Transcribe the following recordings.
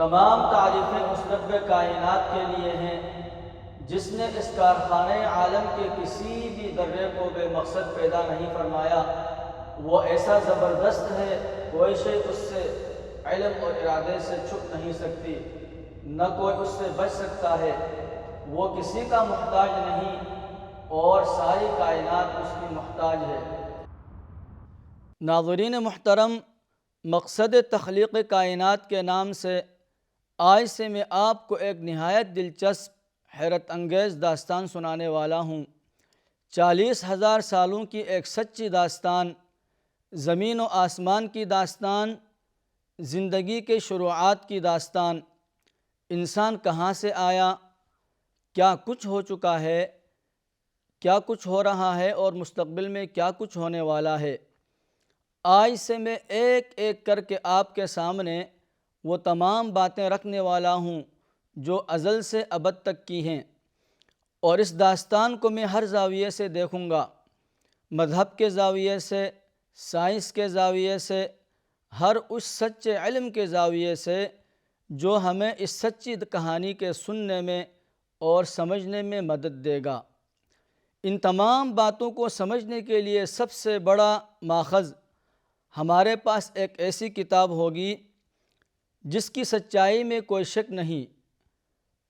تمام تعریفیں اس رب کائنات کے لیے ہیں جس نے اس کارخانہ عالم کے کسی بھی ذرے کو بے مقصد پیدا نہیں فرمایا۔ وہ ایسا زبردست ہے، کوئی شے اس سے علم اور ارادے سے چھپ نہیں سکتی، نہ کوئی اس سے بچ سکتا ہے۔ وہ کسی کا محتاج نہیں اور ساری کائنات اس کی محتاج ہے۔ ناظرین محترم، مقصد تخلیق کائنات کے نام سے آج سے میں آپ کو ایک نہایت دلچسپ، حیرت انگیز داستان سنانے والا ہوں۔ 40,000 سالوں کی ایک سچی داستان، زمین و آسمان کی داستان، زندگی کے شروعات کی داستان۔ انسان کہاں سے آیا، کیا کچھ ہو چکا ہے، کیا کچھ ہو رہا ہے اور مستقبل میں کیا کچھ ہونے والا ہے۔ آج سے میں ایک ایک کر کے آپ کے سامنے وہ تمام باتیں رکھنے والا ہوں جو ازل سے ابد تک کی ہیں، اور اس داستان کو میں ہر زاویے سے دیکھوں گا، مذہب کے زاویے سے، سائنس کے زاویے سے، ہر اس سچے علم کے زاویے سے جو ہمیں اس سچی کہانی کے سننے میں اور سمجھنے میں مدد دے گا۔ ان تمام باتوں کو سمجھنے کے لیے سب سے بڑا ماخذ ہمارے پاس ایک ایسی کتاب ہوگی جس کی سچائی میں کوئی شک نہیں،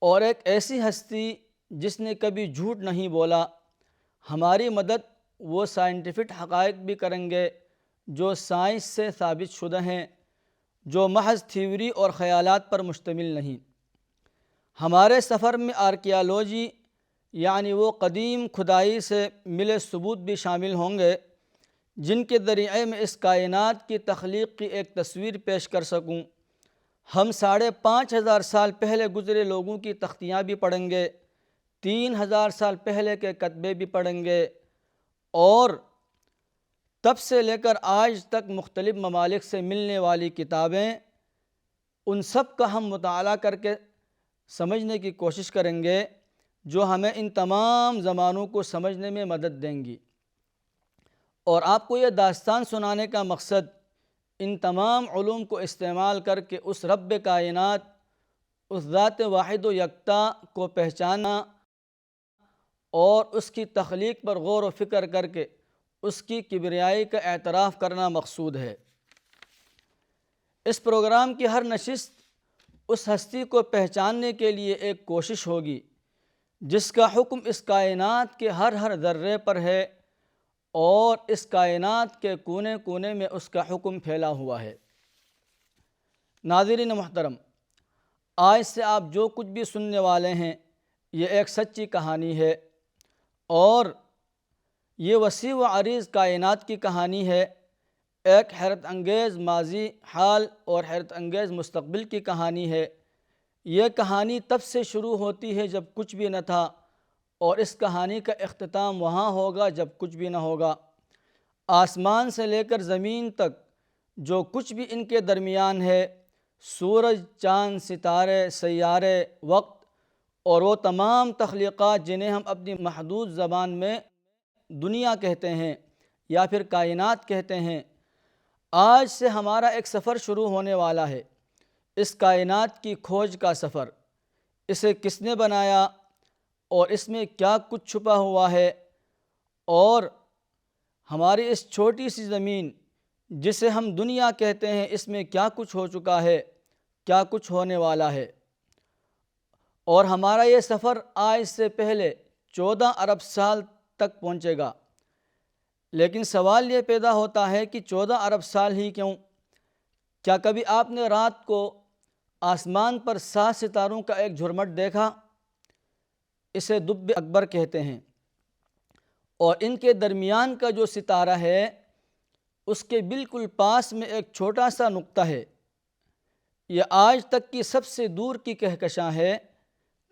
اور ایک ایسی ہستی جس نے کبھی جھوٹ نہیں بولا۔ ہماری مدد وہ سائنٹیفک حقائق بھی کریں گے جو سائنس سے ثابت شدہ ہیں، جو محض تھیوری اور خیالات پر مشتمل نہیں۔ ہمارے سفر میں آرکیالوجی یعنی وہ قدیم کھدائی سے ملے ثبوت بھی شامل ہوں گے جن کے ذریعے میں اس کائنات کی تخلیق کی ایک تصویر پیش کر سکوں۔ ہم 5,500 سال پہلے گزرے لوگوں کی تختیاں بھی پڑھیں گے، 3,000 سال پہلے کے کتبے بھی پڑھیں گے، اور تب سے لے کر آج تک مختلف ممالک سے ملنے والی کتابیں، ان سب کا ہم مطالعہ کر کے سمجھنے کی کوشش کریں گے جو ہمیں ان تمام زمانوں کو سمجھنے میں مدد دیں گی۔ اور آپ کو یہ داستان سنانے کا مقصد ان تمام علوم کو استعمال کر کے اس رب کائنات، اس ذات واحد و یکتا کو پہچانا اور اس کی تخلیق پر غور و فکر کر کے اس کی کبریائی کا اعتراف کرنا مقصود ہے۔ اس پروگرام کی ہر نشست اس ہستی کو پہچاننے کے لیے ایک کوشش ہوگی جس کا حکم اس کائنات کے ہر ذرے پر ہے، اور اس کائنات کے کونے کونے میں اس کا حکم پھیلا ہوا ہے۔ ناظرین محترم، آج سے آپ جو کچھ بھی سننے والے ہیں یہ ایک سچی کہانی ہے، اور یہ وسیع و عریض کائنات کی کہانی ہے، ایک حیرت انگیز ماضی، حال اور حیرت انگیز مستقبل کی کہانی ہے۔ یہ کہانی تب سے شروع ہوتی ہے جب کچھ بھی نہ تھا، اور اس کہانی کا اختتام وہاں ہوگا جب کچھ بھی نہ ہوگا۔ آسمان سے لے کر زمین تک جو کچھ بھی ان کے درمیان ہے، سورج، چاند، ستارے، سیارے، وقت اور وہ تمام تخلیقات جنہیں ہم اپنی محدود زبان میں دنیا کہتے ہیں یا پھر کائنات کہتے ہیں، آج سے ہمارا ایک سفر شروع ہونے والا ہے۔ اس کائنات کی کھوج کا سفر، اسے کس نے بنایا اور اس میں کیا کچھ چھپا ہوا ہے، اور ہماری اس چھوٹی سی زمین جسے ہم دنیا کہتے ہیں اس میں کیا کچھ ہو چکا ہے، کیا کچھ ہونے والا ہے۔ اور ہمارا یہ سفر آج سے پہلے 14 ارب سال تک پہنچے گا۔ لیکن سوال یہ پیدا ہوتا ہے کہ 14 ارب سال ہی کیوں؟ کیا کبھی آپ نے رات کو آسمان پر 7 ستاروں کا ایک جھرمٹ دیکھا؟ اسے دب اکبر کہتے ہیں، اور ان کے درمیان کا جو ستارہ ہے اس کے بالکل پاس میں ایک چھوٹا سا نقطہ ہے۔ یہ آج تک کی سب سے دور کی کہکشاں ہے،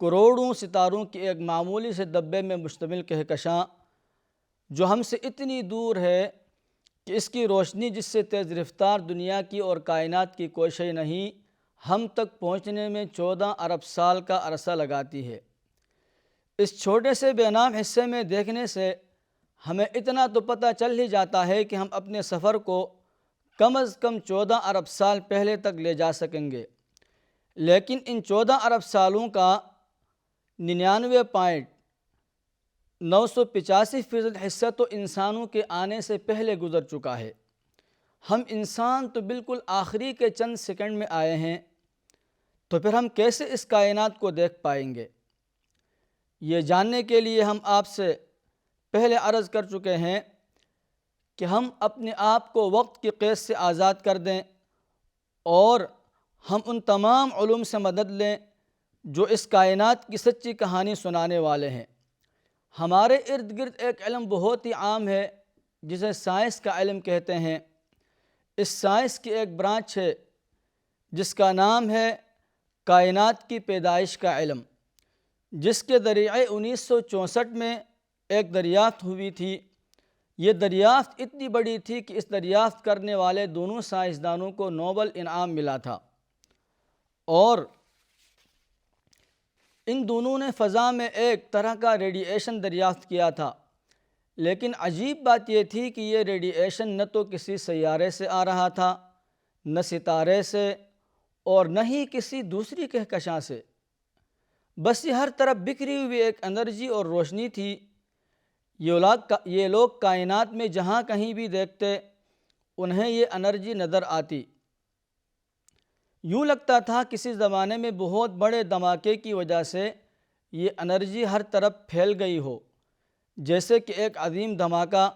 کروڑوں ستاروں کی ایک معمولی سے دبے میں مشتمل کہکشاں جو ہم سے اتنی دور ہے کہ اس کی روشنی جس سے تیز رفتار دنیا کی اور کائنات کی کوئی شے نہیں، ہم تک پہنچنے میں 14 ارب سال کا عرصہ لگاتی ہے۔ اس چھوٹے سے بے نام حصے میں دیکھنے سے ہمیں اتنا تو پتہ چل ہی جاتا ہے کہ ہم اپنے سفر کو کم از کم 14 ارب سال پہلے تک لے جا سکیں گے۔ لیکن ان 14 ارب سالوں کا 99.985% حصہ تو انسانوں کے آنے سے پہلے گزر چکا ہے۔ ہم انسان تو بالکل آخری کے چند سیکنڈ میں آئے ہیں، تو پھر ہم کیسے اس کائنات کو دیکھ پائیں گے؟ یہ جاننے کے لیے ہم آپ سے پہلے عرض کر چکے ہیں کہ ہم اپنے آپ کو وقت کی قید سے آزاد کر دیں اور ہم ان تمام علوم سے مدد لیں جو اس کائنات کی سچی کہانی سنانے والے ہیں۔ ہمارے ارد گرد ایک علم بہت ہی عام ہے جسے سائنس کا علم کہتے ہیں۔ اس سائنس کی ایک برانچ ہے جس کا نام ہے کائنات کی پیدائش کا علم، جس کے ذریعے 1964 میں ایک دریافت ہوئی تھی۔ یہ دریافت اتنی بڑی تھی کہ اس دریافت کرنے والے دونوں سائنسدانوں کو نوبل انعام ملا تھا، اور ان دونوں نے فضا میں ایک طرح کا ریڈیئیشن دریافت کیا تھا۔ لیکن عجیب بات یہ تھی کہ یہ ریڈیئیشن نہ تو کسی سیارے سے آ رہا تھا، نہ ستارے سے، اور نہ ہی کسی دوسری کہکشاں سے، بس یہ ہر طرف بکھری ہوئی ایک انرجی اور روشنی تھی۔ یہ لوگ کائنات میں جہاں کہیں بھی دیکھتے انہیں یہ انرجی نظر آتی۔ یوں لگتا تھا کسی زمانے میں بہت بڑے دھماکے کی وجہ سے یہ انرجی ہر طرف پھیل گئی ہو، جیسے کہ ایک عظیم دھماکہ،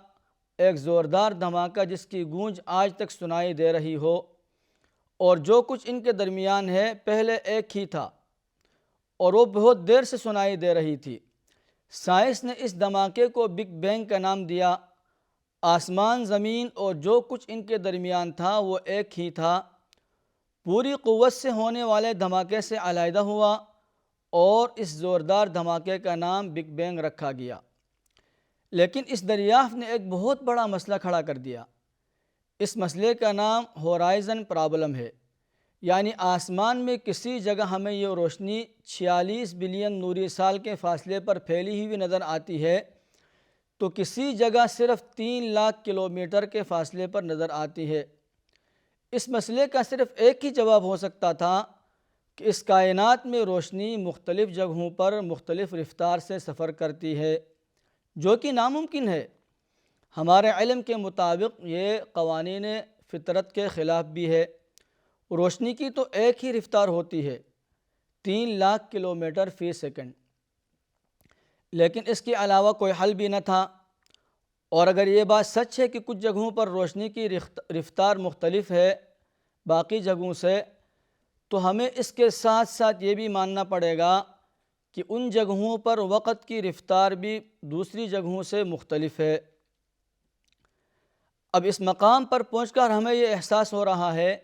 ایک زوردار دھماکہ جس کی گونج آج تک سنائی دے رہی ہو، اور جو کچھ ان کے درمیان ہے پہلے ایک ہی تھا اور وہ بہت دیر سے سنائی دے رہی تھی۔ سائنس نے اس دھماکے کو بگ بینگ کا نام دیا۔ آسمان، زمین اور جو کچھ ان کے درمیان تھا وہ ایک ہی تھا، پوری قوت سے ہونے والے دھماکے سے علیحدہ ہوا، اور اس زوردار دھماکے کا نام بگ بینگ رکھا گیا۔ لیکن اس دریافت نے ایک بہت بڑا مسئلہ کھڑا کر دیا۔ اس مسئلے کا نام ہورائزن پرابلم ہے، یعنی آسمان میں کسی جگہ ہمیں یہ روشنی 46 بلین نوری سال کے فاصلے پر پھیلی ہوئی نظر آتی ہے، تو کسی جگہ صرف 3 لاکھ کلومیٹر کے فاصلے پر نظر آتی ہے۔ اس مسئلے کا صرف ایک ہی جواب ہو سکتا تھا کہ اس کائنات میں روشنی مختلف جگہوں پر مختلف رفتار سے سفر کرتی ہے، جو کہ ناممکن ہے۔ ہمارے علم کے مطابق یہ قوانین فطرت کے خلاف بھی ہے۔ روشنی کی تو ایک ہی رفتار ہوتی ہے، 3 لاکھ کلومیٹر فی سیکنڈ، لیکن اس کے علاوہ کوئی حل بھی نہ تھا۔ اور اگر یہ بات سچ ہے کہ کچھ جگہوں پر روشنی کی رفتار مختلف ہے باقی جگہوں سے، تو ہمیں اس کے ساتھ ساتھ یہ بھی ماننا پڑے گا کہ ان جگہوں پر وقت کی رفتار بھی دوسری جگہوں سے مختلف ہے۔ اب اس مقام پر پہنچ کر ہمیں یہ احساس ہو رہا ہے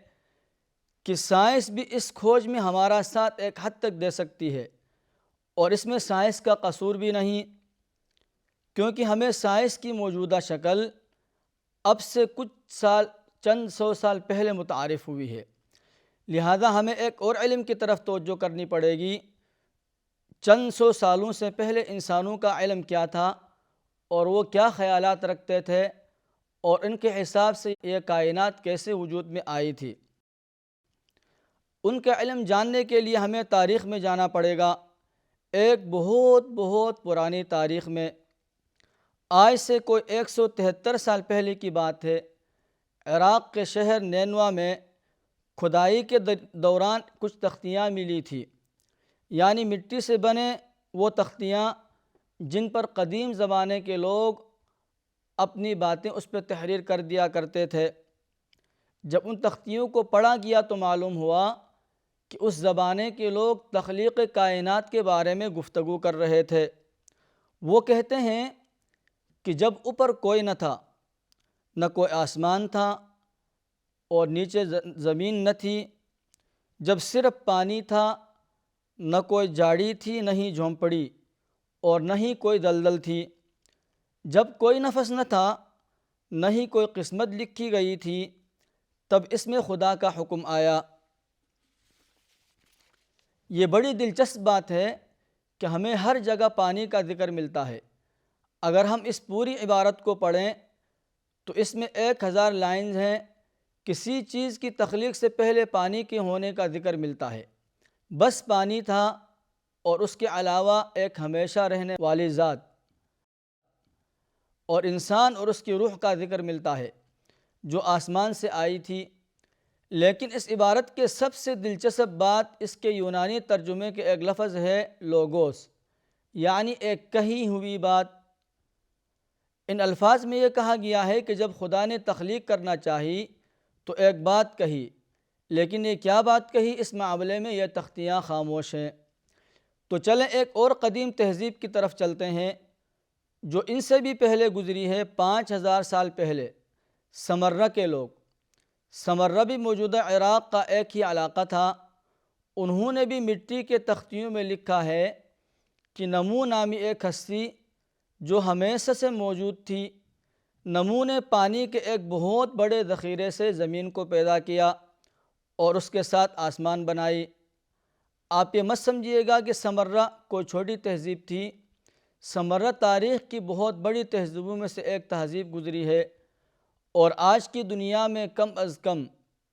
کہ سائنس بھی اس کھوج میں ہمارا ساتھ ایک حد تک دے سکتی ہے، اور اس میں سائنس کا قصور بھی نہیں، کیونکہ ہمیں سائنس کی موجودہ شکل اب سے چند سو سال پہلے متعارف ہوئی ہے۔ لہذا ہمیں ایک اور علم کی طرف توجہ کرنی پڑے گی۔ چند سو سالوں سے پہلے انسانوں کا علم کیا تھا، اور وہ کیا خیالات رکھتے تھے، اور ان کے حساب سے یہ کائنات کیسے وجود میں آئی تھی۔ ان کا علم جاننے کے لیے ہمیں تاریخ میں جانا پڑے گا، ایک بہت بہت پرانی تاریخ میں۔ آج سے کوئی 173 سال پہلے کی بات ہے۔ عراق کے شہر نینوا میں کھدائی کے دوران کچھ تختیاں ملی تھی، یعنی مٹی سے بنے وہ تختیاں جن پر قدیم زمانے کے لوگ اپنی باتیں اس پہ تحریر کر دیا کرتے تھے۔ جب ان تختیوں کو پڑھا گیا تو معلوم ہوا کہ اس زمانے کے لوگ تخلیق کائنات کے بارے میں گفتگو کر رہے تھے۔ وہ کہتے ہیں کہ جب اوپر کوئی نہ تھا، نہ کوئی آسمان تھا اور نیچے زمین نہ تھی، جب صرف پانی تھا، نہ کوئی جھاڑی تھی نہ ہی جھونپڑی، اور نہ ہی کوئی دلدل تھی، جب کوئی نفس نہ تھا، نہ ہی کوئی قسمت لکھی گئی تھی، تب اس میں خدا کا حکم آیا۔ یہ بڑی دلچسپ بات ہے کہ ہمیں ہر جگہ پانی کا ذکر ملتا ہے۔ اگر ہم اس پوری عبارت کو پڑھیں تو اس میں 1000 لائنز ہیں۔ کسی چیز کی تخلیق سے پہلے پانی کے ہونے کا ذکر ملتا ہے۔ بس پانی تھا اور اس کے علاوہ ایک ہمیشہ رہنے والی ذات اور انسان اور اس کی روح کا ذکر ملتا ہے جو آسمان سے آئی تھی۔ لیکن اس عبارت کے سب سے دلچسپ بات اس کے یونانی ترجمے کے ایک لفظ ہے لوگوس، یعنی ایک کہی ہوئی بات۔ ان الفاظ میں یہ کہا گیا ہے کہ جب خدا نے تخلیق کرنا چاہی تو ایک بات کہی، لیکن یہ کیا بات کہی، اس معاملے میں یہ تختیاں خاموش ہیں۔ تو چلیں ایک اور قدیم تہذیب کی طرف چلتے ہیں جو ان سے بھی پہلے گزری ہے، 5000 سال پہلے۔ سمرہ کے لوگ، سمرہ بھی موجودہ عراق کا ایک ہی علاقہ تھا۔ انہوں نے بھی مٹی کے تختیوں میں لکھا ہے کہ نمو نامی ایک ہستی جو ہمیشہ سے موجود تھی، نمو نے پانی کے ایک بہت بڑے ذخیرے سے زمین کو پیدا کیا اور اس کے ساتھ آسمان بنائی۔ آپ یہ مت سمجھیے گا کہ سمرہ کوئی چھوٹی تہذیب تھی۔ سمرہ تاریخ کی بہت بڑی تہذیبوں میں سے ایک تہذیب گزری ہے، اور آج کی دنیا میں کم از کم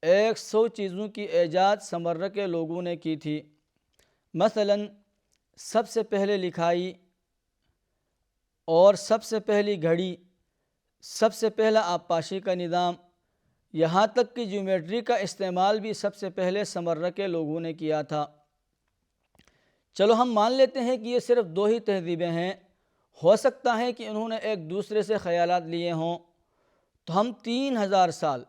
100 چیزوں کی ایجاد سمرہ کے لوگوں نے کی تھی۔ مثلا سب سے پہلے لکھائی، اور سب سے پہلی گھڑی، سب سے پہلا آبپاشی کا نظام، یہاں تک کہ جیومیٹری کا استعمال بھی سب سے پہلے سمرہ کے لوگوں نے کیا تھا۔ چلو ہم مان لیتے ہیں کہ یہ صرف 2 ہی تہذیبیں ہیں، ہو سکتا ہے کہ انہوں نے ایک دوسرے سے خیالات لیے ہوں۔ تو ہم 3000 سال،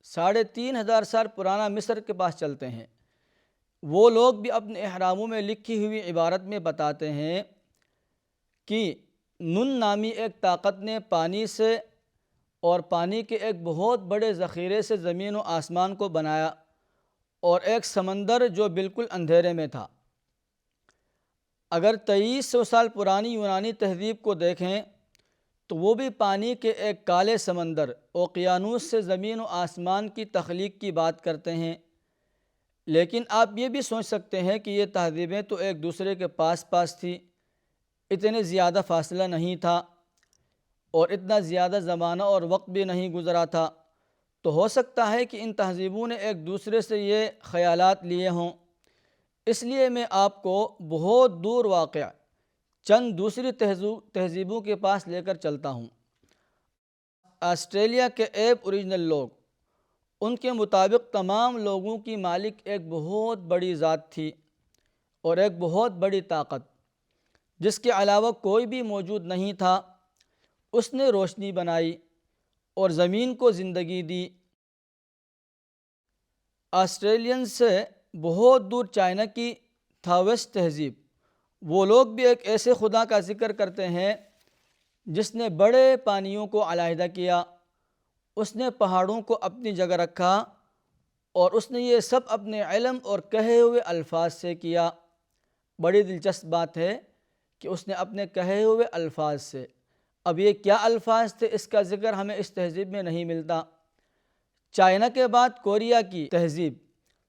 3500 سال پرانا مصر کے پاس چلتے ہیں۔ وہ لوگ بھی اپنے احراموں میں لکھی ہوئی عبارت میں بتاتے ہیں کہ نون نامی ایک طاقت نے پانی سے اور پانی کے ایک بہت بڑے ذخیرے سے زمین و آسمان کو بنایا، اور ایک سمندر جو بالکل اندھیرے میں تھا۔ اگر 2300 سال پرانی یونانی تہذیب کو دیکھیں تو وہ بھی پانی کے ایک کالے سمندر اوقیانوس سے زمین و آسمان کی تخلیق کی بات کرتے ہیں۔ لیکن آپ یہ بھی سوچ سکتے ہیں کہ یہ تہذیبیں تو ایک دوسرے کے پاس پاس تھی، اتنے زیادہ فاصلہ نہیں تھا اور اتنا زیادہ زمانہ اور وقت بھی نہیں گزرا تھا، تو ہو سکتا ہے کہ ان تہذیبوں نے ایک دوسرے سے یہ خیالات لیے ہوں۔ اس لیے میں آپ کو بہت دور واقع چند دوسری تہذیبوں کے پاس لے کر چلتا ہوں۔ آسٹریلیا کے ایب اوریجنل لوگ، ان کے مطابق تمام لوگوں کی مالک ایک بہت بڑی ذات تھی اور ایک بہت بڑی طاقت جس کے علاوہ کوئی بھی موجود نہیں تھا۔ اس نے روشنی بنائی اور زمین کو زندگی دی۔ آسٹریلین سے بہت دور چائنا کی تھاویس تہذیب، وہ لوگ بھی ایک ایسے خدا کا ذکر کرتے ہیں جس نے بڑے پانیوں کو علیحدہ کیا، اس نے پہاڑوں کو اپنی جگہ رکھا، اور اس نے یہ سب اپنے علم اور کہے ہوئے الفاظ سے کیا۔ بڑی دلچسپ بات ہے کہ اس نے اپنے کہے ہوئے الفاظ سے۔ اب یہ کیا الفاظ تھے، اس کا ذکر ہمیں اس تہذیب میں نہیں ملتا۔ چائنا کے بعد کوریا کی تہذیب،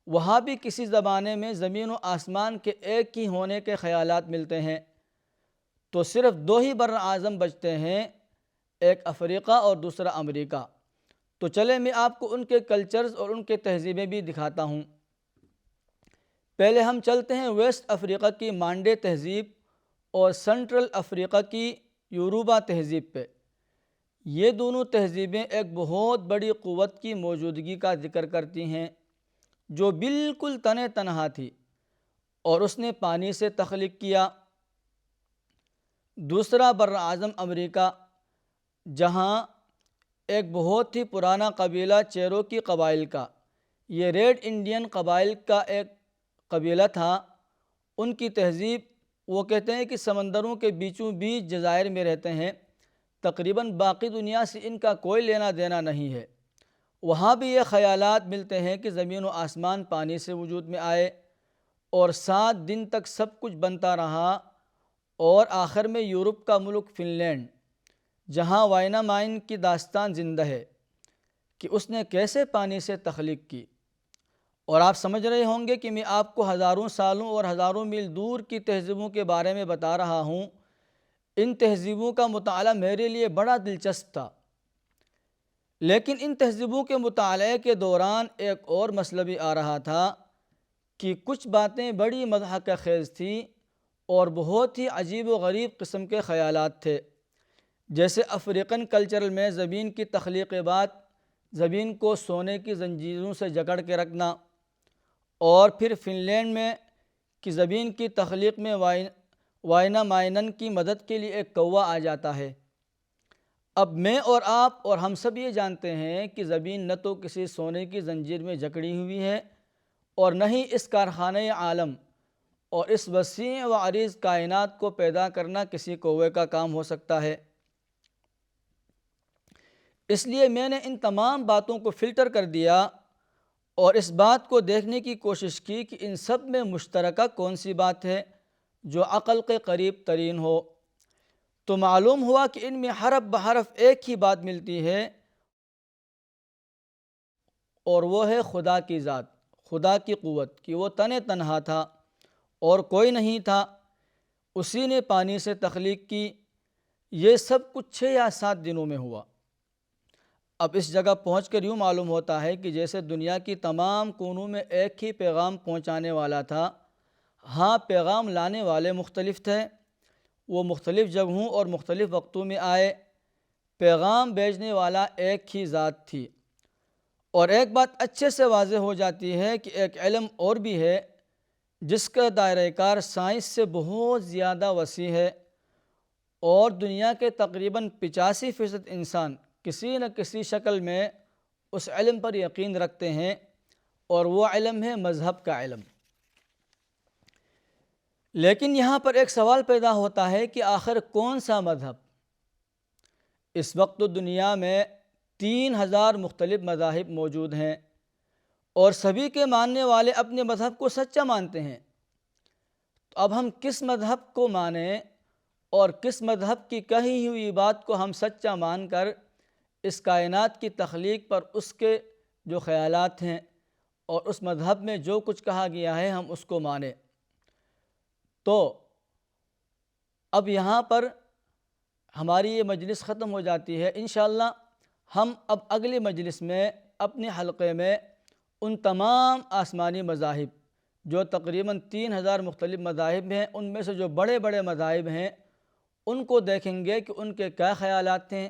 وہاں بھی کسی زمانے میں زمین و آسمان کے ایک ہی ہونے کے خیالات ملتے ہیں۔ تو صرف 2 ہی بر اعظم بچتے ہیں، ایک افریقہ اور دوسرا امریکہ۔ تو چلے میں آپ کو ان کے کلچرز اور ان کے تہذیبیں بھی دکھاتا ہوں۔ پہلے ہم چلتے ہیں ویسٹ افریقہ کی مانڈے تہذیب اور سنٹرل افریقہ کی یوروبا تہذیب پہ۔ یہ دونوں تہذیبیں ایک بہت بڑی قوت کی موجودگی کا ذکر کرتی ہیں جو بالکل تنہ تنہا تھی، اور اس نے پانی سے تخلیق کیا۔ دوسرا بر اعظم امریکہ، جہاں ایک بہت ہی پرانا قبیلہ چیروکی قبائل کا، یہ ریڈ انڈین قبائل کا ایک قبیلہ تھا۔ ان کی تہذیب، وہ کہتے ہیں کہ سمندروں کے بیچوں بیچ جزائر میں رہتے ہیں، تقریباً باقی دنیا سے ان کا کوئی لینا دینا نہیں ہے۔ وہاں بھی یہ خیالات ملتے ہیں کہ زمین و آسمان پانی سے وجود میں آئے اور 7 دن تک سب کچھ بنتا رہا، اور آخر میں یورپ کا ملک فن لینڈ، جہاں وائنامائن کی داستان زندہ ہے کہ اس نے کیسے پانی سے تخلیق کی۔ اور آپ سمجھ رہے ہوں گے کہ میں آپ کو ہزاروں سالوں اور ہزاروں میل دور کی تہذیبوں کے بارے میں بتا رہا ہوں۔ ان تہذیبوں کا مطالعہ میرے لیے بڑا دلچسپ تھا، لیکن ان تہذیبوں کے مطالعے کے دوران ایک اور مسئلہ بھی آ رہا تھا کہ کچھ باتیں بڑی مضحکہ خیز تھیں اور بہت ہی عجیب و غریب قسم کے خیالات تھے، جیسے افریقن کلچرل میں زمین کی تخلیق کے بعد زمین کو سونے کی زنجیروں سے جکڑ کے رکھنا، اور پھر فن لینڈ میں کہ زمین کی تخلیق میں وائنا مائنن کی مدد کے لیے ایک کوا آ جاتا ہے۔ اب میں اور آپ اور ہم سب یہ جانتے ہیں کہ زمین نہ تو کسی سونے کی زنجیر میں جکڑی ہوئی ہے اور نہ ہی اس کارخانہ عالم اور اس وسیع و عریض کائنات کو پیدا کرنا کسی کوے کا کام ہو سکتا ہے۔ اس لیے میں نے ان تمام باتوں کو فلٹر کر دیا اور اس بات کو دیکھنے کی کوشش کی کہ ان سب میں مشترکہ کون سی بات ہے جو عقل کے قریب ترین ہو، تو معلوم ہوا کہ ان میں حرف بحرف ایک ہی بات ملتی ہے، اور وہ ہے خدا کی ذات، خدا کی قوت، کہ وہ تنہا تھا اور کوئی نہیں تھا، اسی نے پانی سے تخلیق کی۔ یہ سب کچھ 6 یا 7 دنوں میں ہوا۔ اب اس جگہ پہنچ کر یوں معلوم ہوتا ہے کہ جیسے دنیا کی تمام کونوں میں ایک ہی پیغام پہنچانے والا تھا، ہاں پیغام لانے والے مختلف تھے، وہ مختلف جگہوں اور مختلف وقتوں میں آئے، پیغام بھیجنے والا ایک ہی ذات تھی۔ اور ایک بات اچھے سے واضح ہو جاتی ہے کہ ایک علم اور بھی ہے جس کا دائرہ کار سائنس سے بہت زیادہ وسیع ہے، اور دنیا کے تقریباً 85% انسان کسی نہ کسی شکل میں اس علم پر یقین رکھتے ہیں، اور وہ علم ہے مذہب کا علم۔ لیکن یہاں پر ایک سوال پیدا ہوتا ہے کہ آخر کون سا مذہب؟ اس وقت تو دنیا میں 3000 مختلف مذاہب موجود ہیں، اور سبھی کے ماننے والے اپنے مذہب کو سچا مانتے ہیں۔ تو اب ہم کس مذہب کو مانیں اور کس مذہب کی کہی ہوئی بات کو ہم سچا مان کر اس کائنات کی تخلیق پر اس کے جو خیالات ہیں اور اس مذہب میں جو کچھ کہا گیا ہے ہم اس کو مانیں؟ تو اب یہاں پر ہماری یہ مجلس ختم ہو جاتی ہے۔ انشاءاللہ ہم اب اگلی مجلس میں اپنے حلقے میں ان تمام آسمانی مذاہب جو تقریباً 3000 مختلف مذاہب ہیں، ان میں سے جو بڑے بڑے مذاہب ہیں ان کو دیکھیں گے کہ ان کے کیا خیالات ہیں،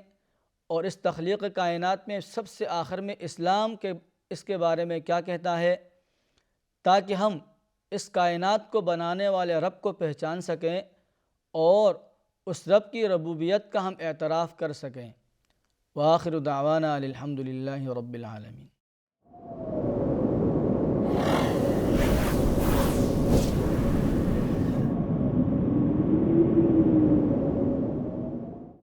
اور اس تخلیق کائنات میں سب سے آخر میں اسلام اس کے بارے میں کیا کہتا ہے، تاکہ ہم اس کائنات کو بنانے والے رب کو پہچان سکیں اور اس رب کی ربوبیت کا ہم اعتراف کر سکیں۔ وآخر دعوانا الحمد للہ رب العالمین۔